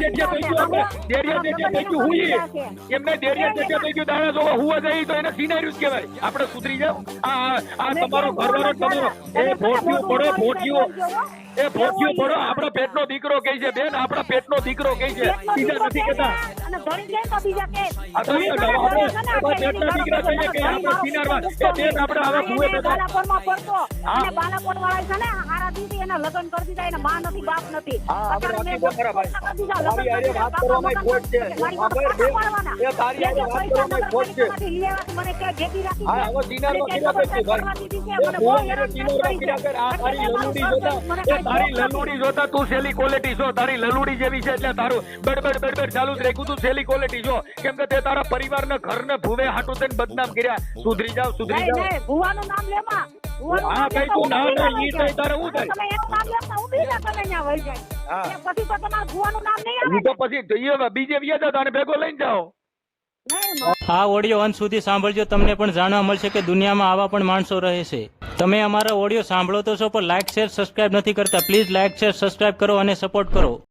દેરિયા જેઠિયા થઈ ગયું આપણે દેરિયા જેઠિયા થઈ ગયું હું એમને દેરિયા જેઠિયા થઈ ગયું દાણા જોવા હુવા જાય તો એને સિનાર્યું જ કહેવાય. આપણે સુધરી જાવ. આ તમારો ઘરવાળો તમારો એ ભોટિયું પડો ભોટિયું એ ભોટિયું પડો આપણા પેટનો દીકરો કહે છે બેન આપણા પેટનો દીકરો કહે છે બીજા નથી કહેતા. અને ધણી જાય તો બીજા કે આ તો પેટના દીકરા કહીએ કે આપણે સિનારવા એ બેન આપણે હવે ભૂવે બધા બાલાકોટમાં પડતો અને બાલાકોટ વાળા છે ને હારા દીદી એના લગ્ન કરી દીધા એને માં નથી બાપ નથી. આપણે રાખી દો ખરા ભાઈ તારી આરે વાત કરવામાં ખોટ છે. એ તારી આરે વાત કરવામાં ખોટ છે. મને કે જેટી રાખી હા હવે સિનારવા કિરા કરશે ભાઈ એ ભૂવે સિનારવા કિરા કર આ તારી લલુડી જોતા તારી લલુડી જોતા તું સેલી ક્વોલિટી છો તારી લલુડી જેવી છે એટલે તારું બડબડ ચાલુ જ રાખ્યું તું સેલી ક્વોલિટી છો કેમ કે તે તારા પરિવારને ઘરને ભૂવે હાટું થઈને બદનામ કર્યા. સુધરી જાવ ભુવાનું નામ લેમાં હા કઈ તું ના ના ઈ તઈ તારે હું થાય તમે એનું નામ લેતા હું બીજા તમે ત્યાં વહી જાય પછી તો તમારું ભુવાનું નામ નહીં આવે ઈ તો પછી બીજે વ્યાજ હતા અને ભેગો લઈને જાઓ. આ ઓડિયો અંત સુધી સાંભળજો તમને પણ જાણવા મળશે કે દુનિયામાં આવા પણ માણસો રહે છે. તમે અમારા ઓડિયો સાંભળો તો છો પણ લાઈક શેર સબસ્ક્રાઇબ નથી કરતા. પ્લીઝ લાઈક શેર સબસ્ક્રાઇબ કરો અને સપોર્ટ કરો.